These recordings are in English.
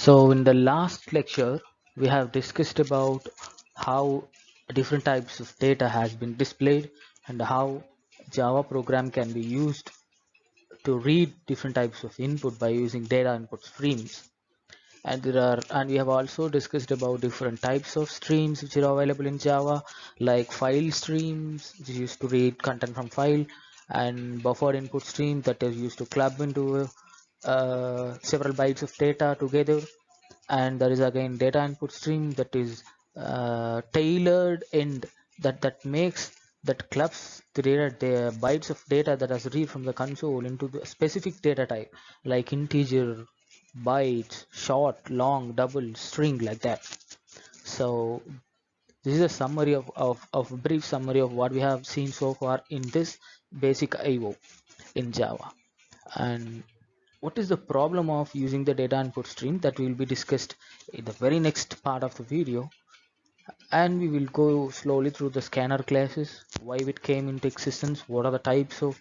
So in the last lecture, we have discussed about how different types of data has been displayed and how Java program can be used to read different types of input by using data input streams. And we have also discussed about different types of streams which are available in Java, like file streams, which is used to read content from file, and buffered input stream that is used to club into several bytes of data together. And there is again data input stream that is tailored end that makes that clubs the data, the bytes of data that is read from the console into the specific data type, like integer, bytes, short, long, double, string, like that. So this is a summary of a brief summary of what we have seen so far in this basic IO in Java. And what is the problem of using the data input stream, that will be discussed in the very next part of the video. And we will go slowly through the scanner classes, why it came into existence, what are the types of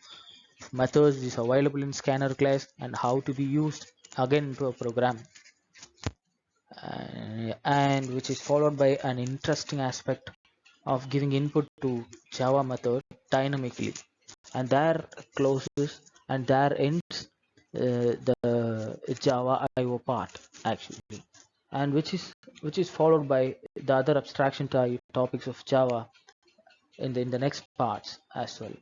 methods is available in scanner class, and how to be used again into a program, and which is followed by an interesting aspect of giving input to Java method dynamically, and there closes and there ends the Java IO part actually, and which is followed by the other abstraction type topics of Java in the next parts as well.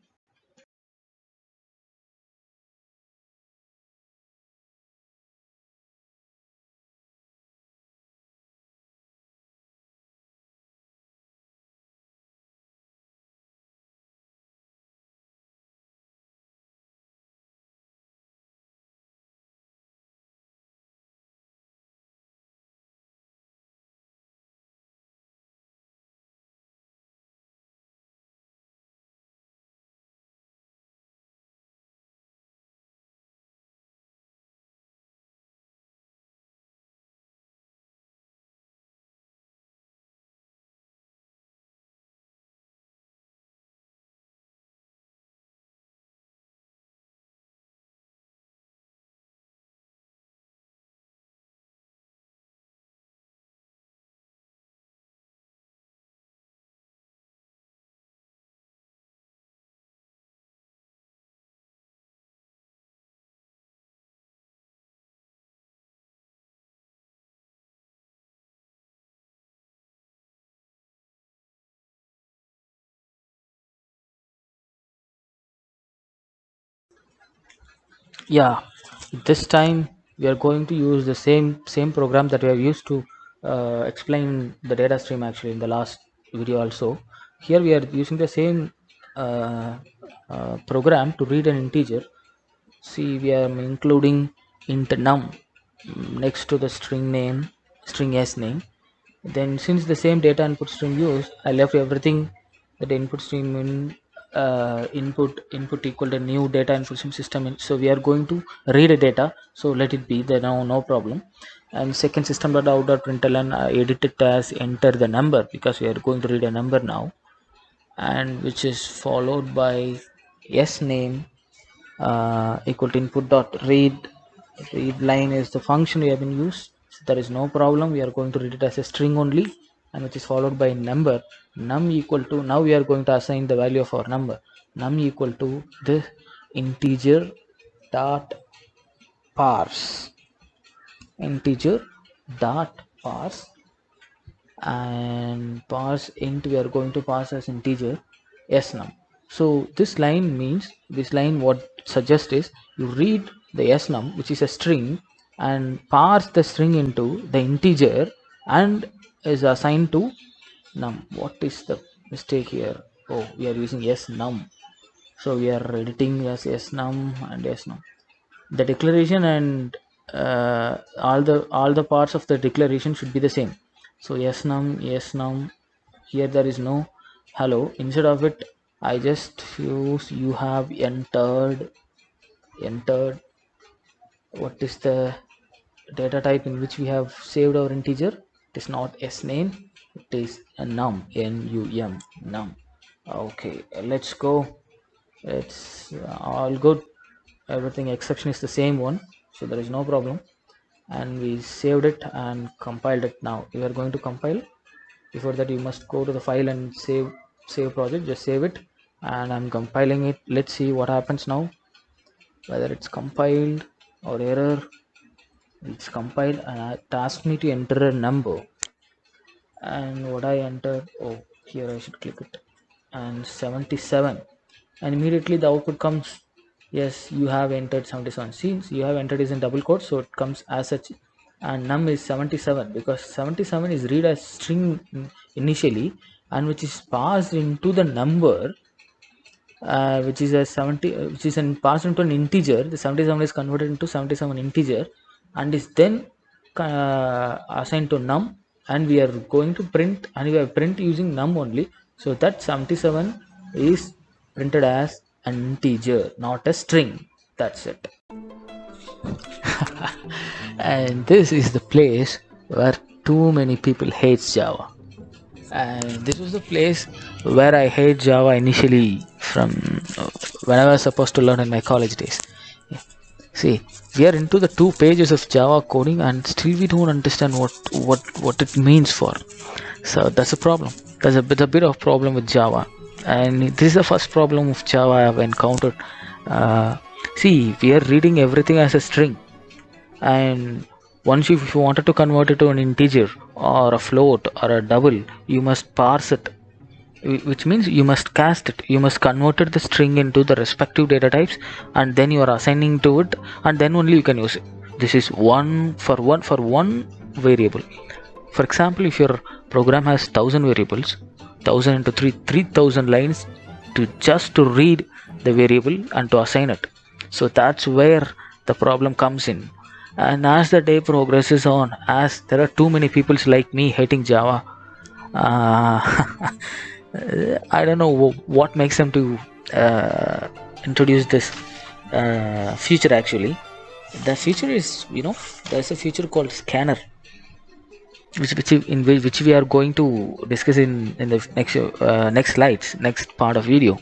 Yeah, this time we are going to use the same program that we have used to explain the data stream actually in the last video also. Here we are using the same program to read an integer. See, we are including int num next to the string s name. Then since the same data input stream used, I left everything that input stream in input equal to new data input stream system in. So we are going to read a data, so let it be there, no problem. And second system.out.println, edit it as enter the number, because we are going to read a number now, and which is followed by s name equal to input dot read line is the function we have been used, so there is no problem. We are going to read it as a string only, and which is followed by number. Num equal to, now we are going to assign the value of our number. Num equal to the integer dot parse, integer dot parse, and parse int we are going to pass as integer snum. So this line means, this line what suggests is, you read the snum, which is a string, and parse the string into the integer and is assigned to num. What is the mistake here? Oh, we are using snum, so we are editing as snum and snum. The declaration and all the parts of the declaration should be the same. So yes num, here there is no hello. Instead of it, I just use you have entered what is the data type in which we have saved our integer. It is not s name, it is a num, num. Okay, let's go. It's all good. Everything exception is the same one, so there is no problem. and we saved it and compiled it. Now we are going to compile. Before that, you must go to the file and save project. Just save it, and I'm compiling it. Let's see what happens now, whether it's compiled or error. It's compiled and it asked me to enter a number, and what I entered, oh, here I should click it, and 77, and immediately the output comes, yes, you have entered 77. Since you have entered is in double quotes, so it comes as such, and num is 77 because 77 is read as string initially, and which is passed into the number, which is a 70, which is passed into an integer. The 77 is converted into 77 integer and is then assigned to num, and we are going to print, and we are print using num only, so that 77 is printed as an integer, not a string. That's it. And this is the place where too many people hate Java, and this was the place where I hate Java initially from when I was supposed to learn in my college days. See, we are into the 2 pages of Java coding, and still we don't understand what it means for. So that's a problem. That's a bit of problem with Java, and this is the first problem of Java I have encountered. See, we are reading everything as a string, and once if you wanted to convert it to an integer or a float or a double, you must parse it, which means you must cast it, you must convert the string into the respective data types, and then you are assigning to it, and then only you can use it. This is one variable. For example, if your program has 1000 variables, 1000 into 3, 3000 lines to just to read the variable and to assign it. So that's where the problem comes in. And as the day progresses on, as there are too many people like me hating Java, uh, I don't know what makes them to introduce this feature. Actually, the feature is, there's a feature called scanner, which we are going to discuss in the next slides, next part of video.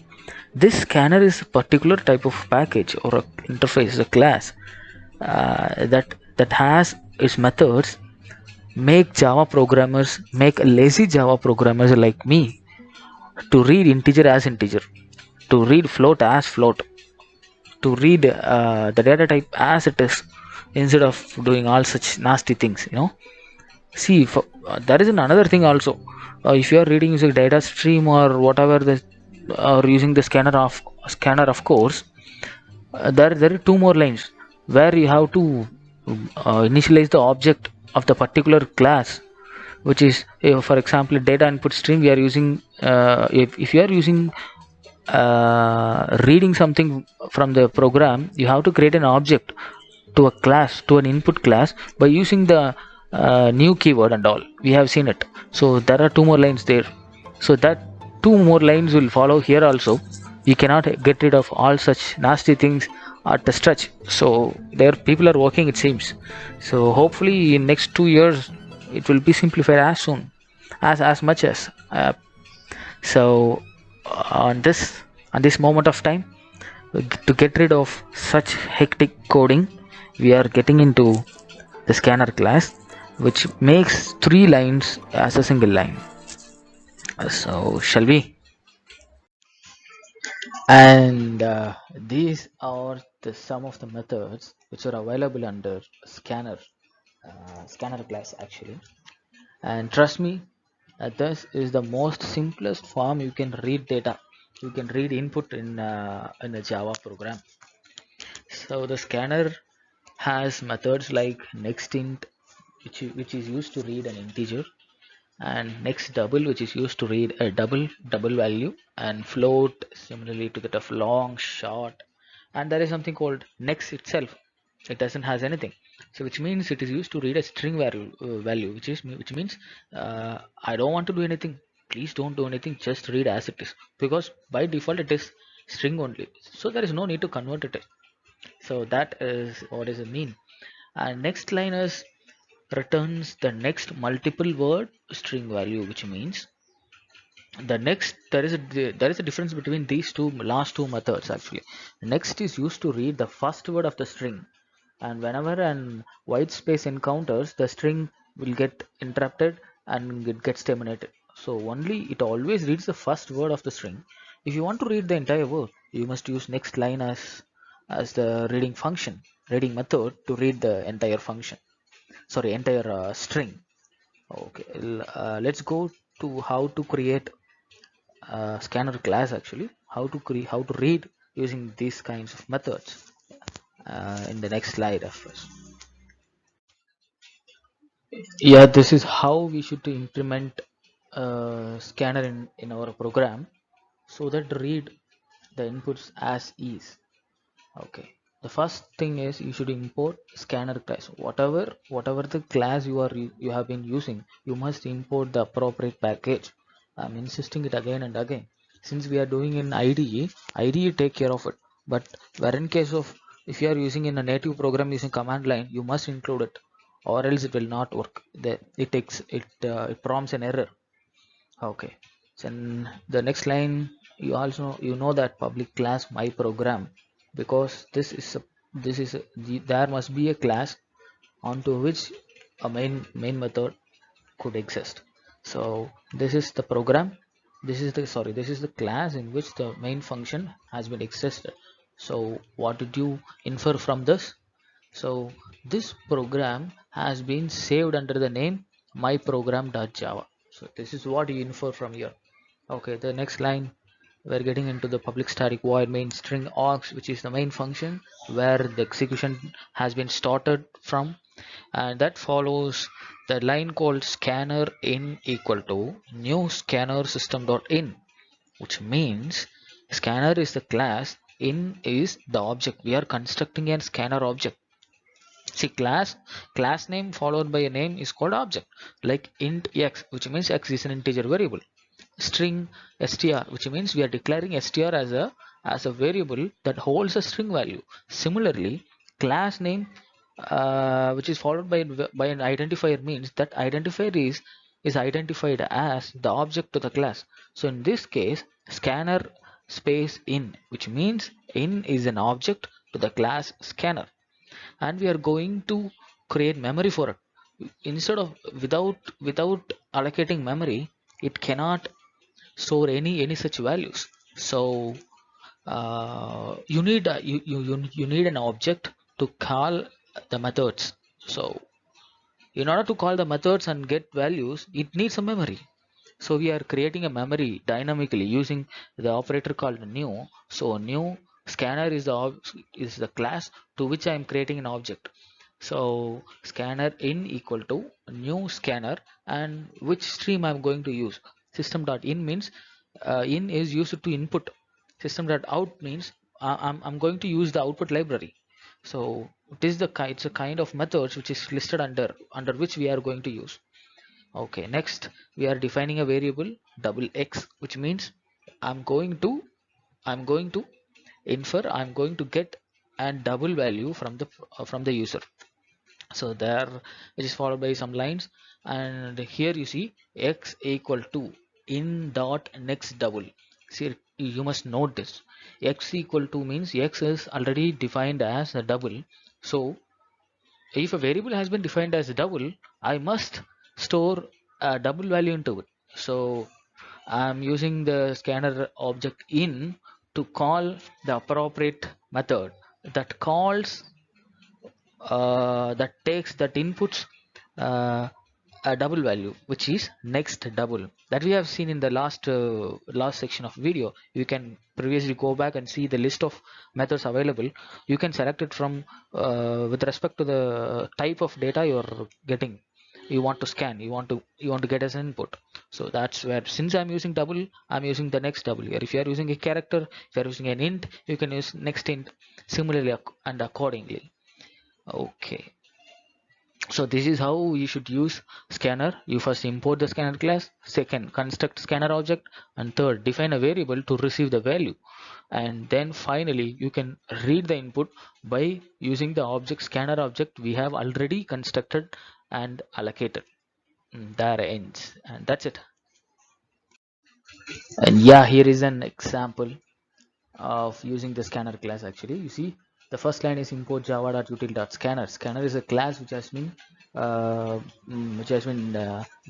This scanner is a particular type of package or a interface, a class that has its methods make lazy Java programmers like me to read integer as integer, to read float as float, to read the data type as it is, instead of doing all such nasty things. See, there is another thing also. If you are reading using data stream or whatever, or using the scanner of course, there are two more lines where you have to initialize the object of the particular class, which is, for example, data input stream. We are using, if you are using reading something from the program, you have to create an object to a class, to an input class, by using the new keyword and all. We have seen it. So there are two more lines there, so that two more lines will follow here also. You cannot get rid of all such nasty things at the stretch. So there people are working, it seems. So hopefully in next 2 years it will be simplified as soon as much as so on this moment of time, to get rid of such hectic coding, we are getting into the scanner class, which makes 3 lines as a single line. So shall we? And these are some of the methods which are available under scanner class actually. And trust me, this is the most simplest form you can read data, you can read input in a Java program. So the scanner has methods like nextInt, which is used to read an integer, and nextDouble, which is used to read a double value, and float similarly to that of long, short, and there is something called next itself. It doesn't has anything, so which means it is used to read a string value, which means I don't want to do anything. Please don't do anything. Just read as it is, because by default it is string only. So there is no need to convert it. So that is what does it mean. And next line is returns the next multiple word string value, which means the next, there is a difference between these two last two methods actually. Next is used to read the first word of the string, and whenever an white space encounters, the string will get interrupted and it gets terminated. So only it always reads the first word of the string. If you want to read the entire word, you must use next line as the reading method to read the entire function. Sorry, entire string. Okay, let's go to how to create a scanner class actually. How to read using these kinds of methods in the next slide of course. Yeah, this is how we should implement scanner in our program so that read the inputs as is. Okay. The first thing is you should import scanner class. Whatever the class you have been using, you must import the appropriate package. I'm insisting it again and again. Since we are doing in IDE, IDE take care of it. But where in case of if you are using in a native program using command line, you must include it, or else it will not work. It prompts an error. Okay. So the next line you know that public class my program, because there must be a class onto which a main method could exist. So this is the program. This is the class in which the main function has been existed. So what did you infer from this? So this program has been saved under the name myprogram.java. So this is what you infer from here. Okay, the next line we're getting into the public static void main string args, which is the main function where the execution has been started from, and that follows the line called scanner in equal to new scanner system.in, which means scanner is the class, in is the object. We are constructing a scanner object. See, class name followed by a name is called object, like int x, which means x is an integer variable. String str, which means we are declaring str as a variable that holds a string value. Similarly, class name which is followed by an identifier means that identifier is identified as the object to the class. So in this case, scanner space in, which means in is an object to the class scanner, and we are going to create memory for it. Instead of without allocating memory, it cannot store any such values. So you need an object to call the methods. So in order to call the methods and get values, it needs a memory. So we are creating a memory dynamically using the operator called new. So new scanner is the class to which I am creating an object. So scanner in equal to new scanner, and which stream I'm going to use. System.in means in is used to input. System.out means I'm going to use the output library. So it's a kind of methods which is listed under which we are going to use. Okay, next we are defining a variable double x, which means I'm going to I'm going to I'm going to get a double value from the user. So there, which is followed by some lines, and here you see x equal to in dot next double. See, you must note this. X equal to means x is already defined as a double. So if a variable has been defined as a double, I must store a double value into it. So I'm using the scanner object in to call the appropriate method that calls that inputs uh, a double value, which is next double, that we have seen in the last section of video. You can previously go back and see the list of methods available. You can select it from with respect to the type of data you're getting, you want to scan, you want to get as an input. So that's where, since I'm using double, I'm using the next double here. If you are using a character, if you are using an int, you can use next int similarly and accordingly. Okay, so this is how you should use scanner. You first import the scanner class, second construct scanner object, and third define a variable to receive the value, and then finally you can read the input by using the object scanner object we have already constructed and allocated. There ends, and that's it. And yeah, here is an example of using the scanner class. Actually, you see, The first line is import java.util.scanner. Scanner is a class which has been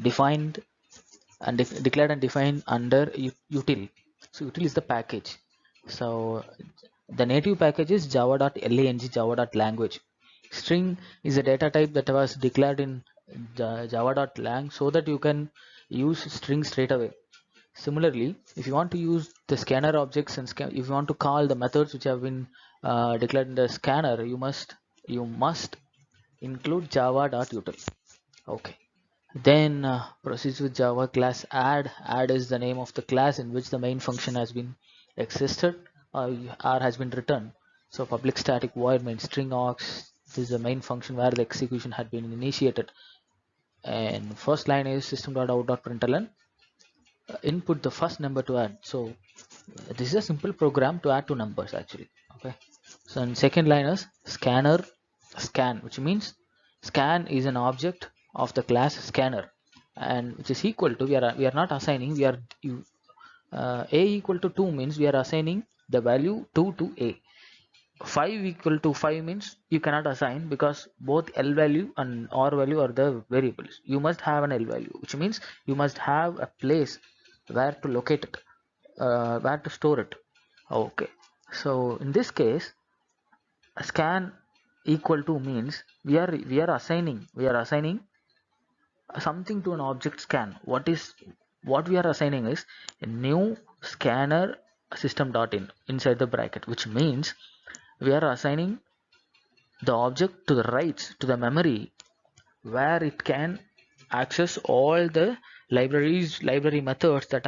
defined and declared and defined under util. So util is the package. So the native package is java.lang, java.language. String is a data type that was declared in java.lang so that you can use string straight away. Similarly, if you want to use the scanner objects and if you want to call the methods which have been declared in the scanner, you must include java.util. Okay. Then proceeds with Java class add. Add is the name of the class in which the main function has been existed or has been returned. So public static void main string aux. This is the main function where the execution had been initiated. And first line is system.out.println. Input the first number to add. So this is a simple program to add two numbers actually. Okay. So in second line is scanner scan, which means scan is an object of the class scanner, and which is equal to we are not assigning a equal to 2 means we are assigning the value 2 to a. 5 equal to 5 means you cannot assign because both L value and R value are the variables. You must have an L value, which means you must have a place where to locate it, where to store it. Okay, so in this case, scan equal to means we are assigning something to an object scan. What we are assigning is a new scanner system.in inside the bracket, which means we are assigning the object to the writes to the memory where it can access all the library methods that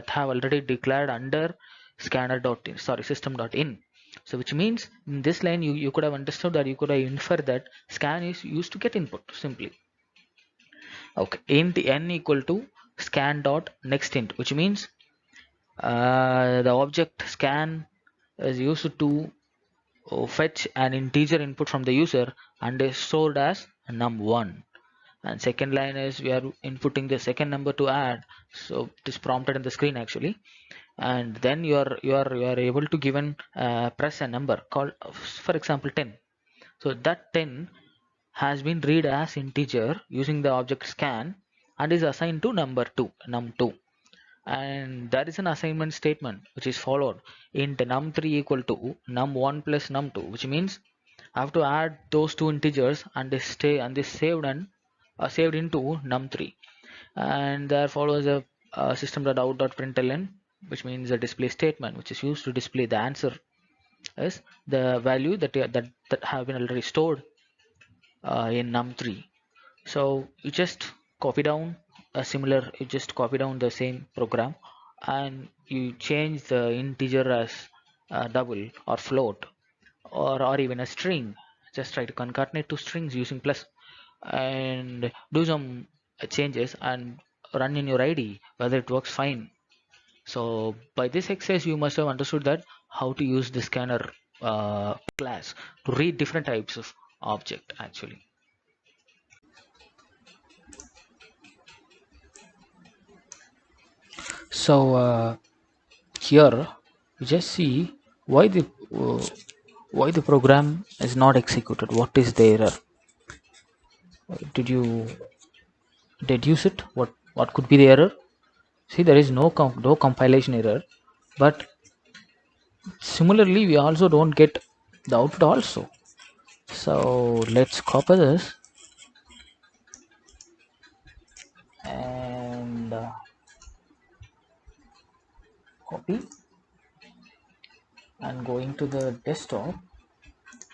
have already declared under scanner.in, sorry, system.in. So which means in this line you could have understood that you could have inferred that scan is used to get input simply. Okay, int n equal to scan dot next int, which means the object scan is used to fetch an integer input from the user and is stored as num1. And second line is we are inputting the second number to add, so it is prompted in the screen actually, and then you are able to given press a number called, for example, 10. So that 10 has been read as integer using the object scan and is assigned to number 2, num2. And there is an assignment statement which is followed. Int num3 equal to num1 plus num2, which means I have to add those two integers and this saved into num3. And there follows a system.out.println, which means a display statement which is used to display the answer is the value that have been already stored in num3. So you just copy down the same program and you change the integer as double or float, or even a string. Just try to concatenate two strings using plus and do some changes and run in your IDE whether it works fine. So by this exercise you must have understood that how to use the scanner class to read different types of object actually. So here you just see why the uh, why the program is not executed. What is the error? Did you deduce it? What could be the error? See, there is no compilation error, but similarly we also don't get the output also. So let's copy this and copy and going to the desktop.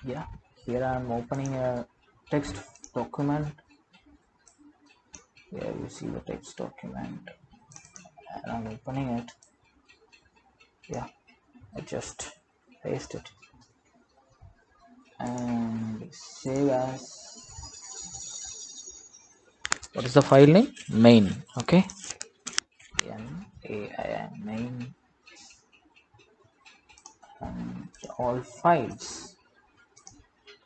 Yeah, here I'm opening a text document. Here you see the text document and I'm opening it. Yeah, I just paste it and save as, what is the file name? Main. Okay, main and all files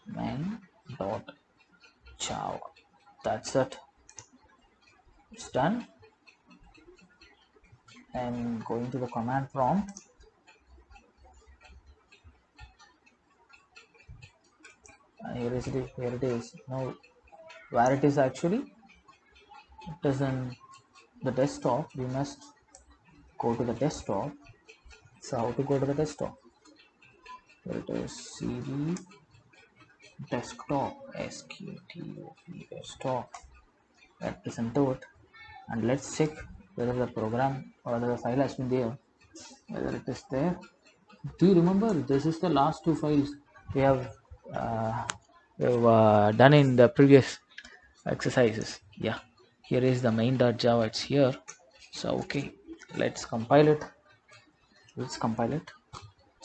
main dot java. That's it, it's done. And going to the command prompt, here it is. Now where it is actually, it is in the desktop. We must go to the desktop. So how to go to the desktop? Here it is, cd desktop, SQTOP desktop. Let us enter it and let's check whether the program or whether the file has been there, whether it is there. Do you remember, this is the last two files we have done in the previous exercises. Yeah, here is the main.java, it's here. So okay, let's compile it.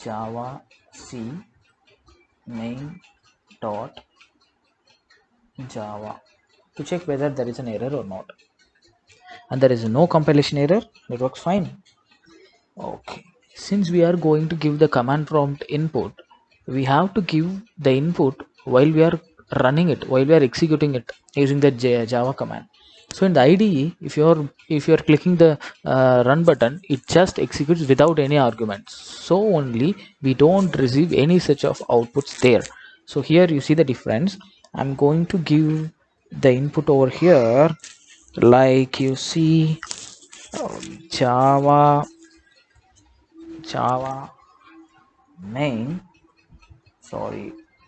Java c main dot java to check whether there is an error or not, and there is no compilation error. It works fine. Okay, since we are going to give the command prompt input, we have to give the input while we are running it, while we are executing it using the java command. So in the IDE, if you're clicking the run button, it just executes without any arguments. So only we don't receive any such of outputs there. So here you see the difference. I'm going to give the input over here, like you see, Java main,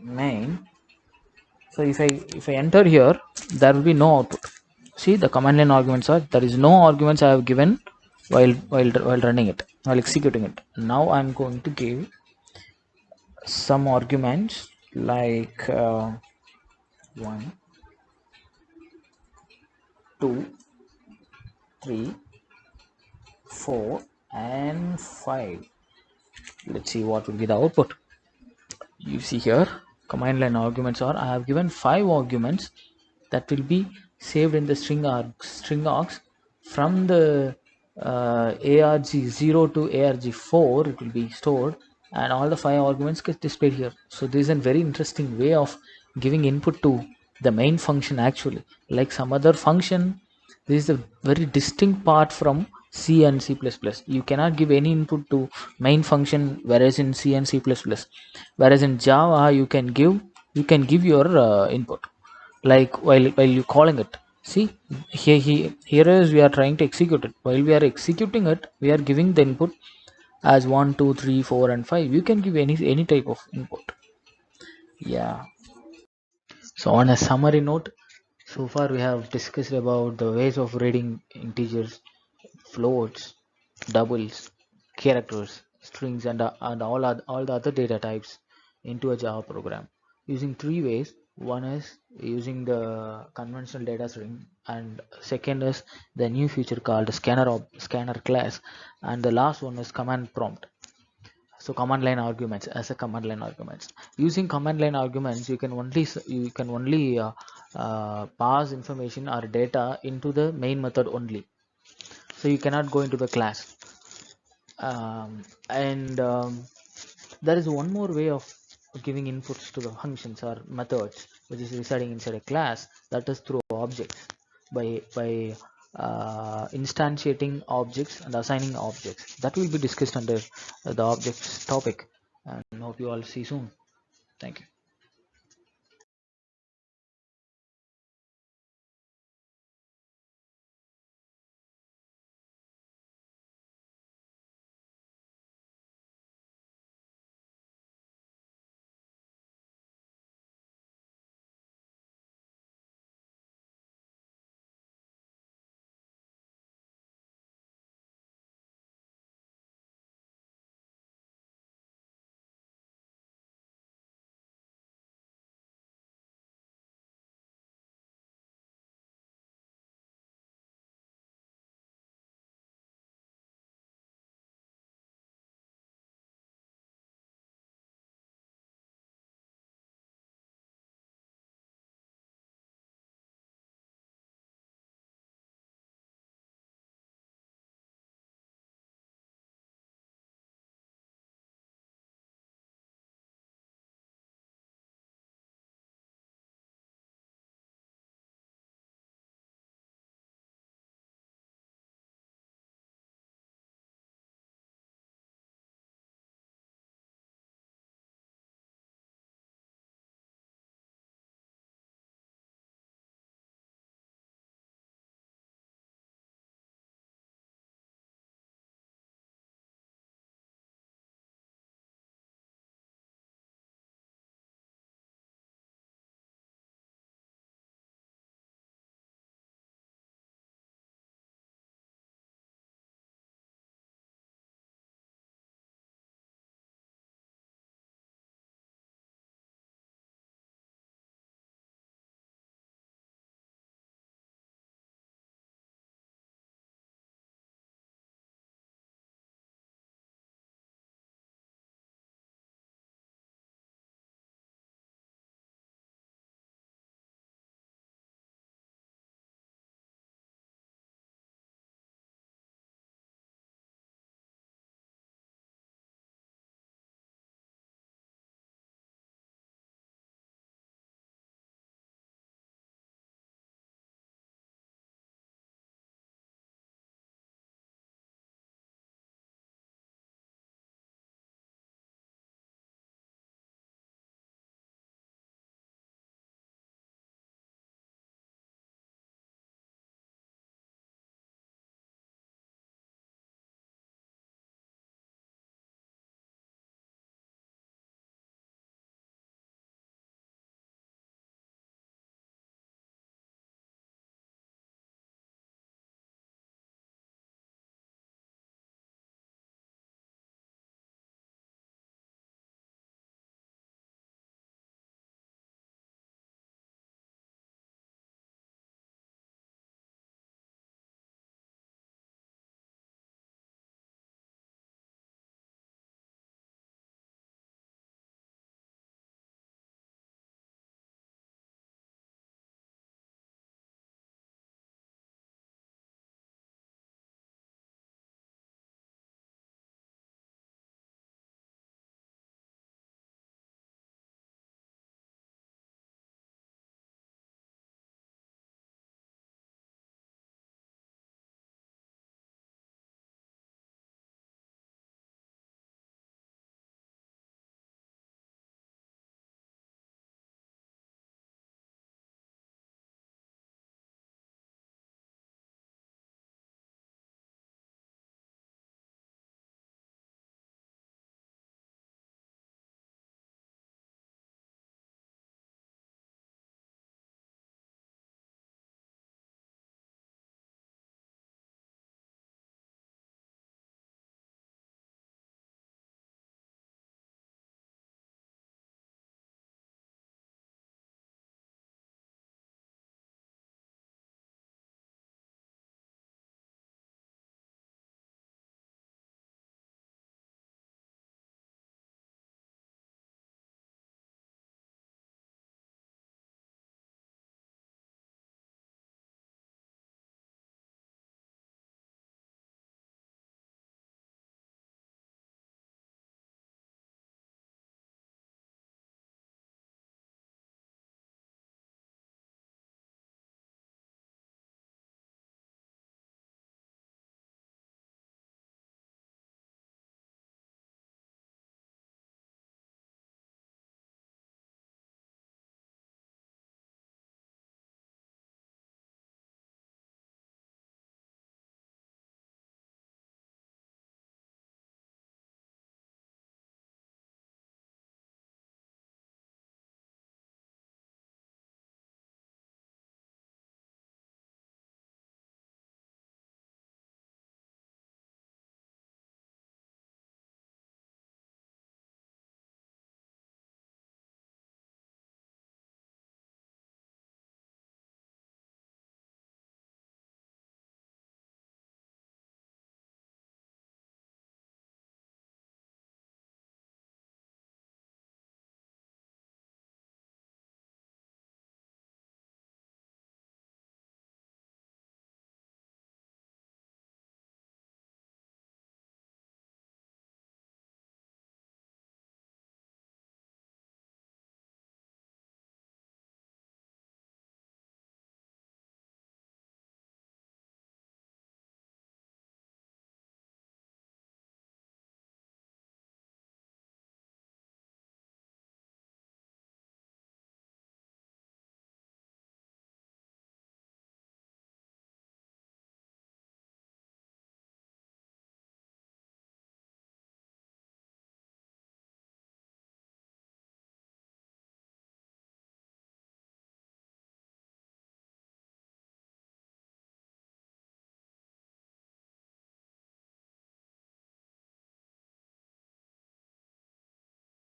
main. So if I enter here, there will be no output. See, the command line arguments are, there is no arguments I have given while running it, while executing it. Now I'm going to give some arguments like 1, 2, 3, 4 and 5. Let's see what will be the output. You see here, command line arguments are, I have given 5 arguments that will be saved in the string args from the arg0 to arg4. It will be stored, and all the 5 arguments get displayed here. So this is a very interesting way of giving input to the main function. Actually, like some other function, this is a very distinct part from C and C++. You cannot give any input to main function, whereas in C and C++, whereas in Java you can give your input, like while you calling it. See, here is, we are trying to execute it. While we are executing it, we are giving the input as 1, 2, 3, 4 and 5. You can give any type of input. Yeah. So on a summary note, so far we have discussed about the ways of reading integers, floats, doubles, characters, strings, and all the other data types into a Java program using 3 ways. One is using the conventional data string, and second is the new feature called scanner class, and the last one is command prompt. So command line arguments, as a command line arguments. Using command line arguments, you can only pass information or data into the main method only. So you cannot go into the class. And there is one more way of giving inputs to the functions or methods, which is residing inside a class, that is through objects, by instantiating objects and assigning objects. That will be discussed under the objects topic, and hope you all see soon. Thank you.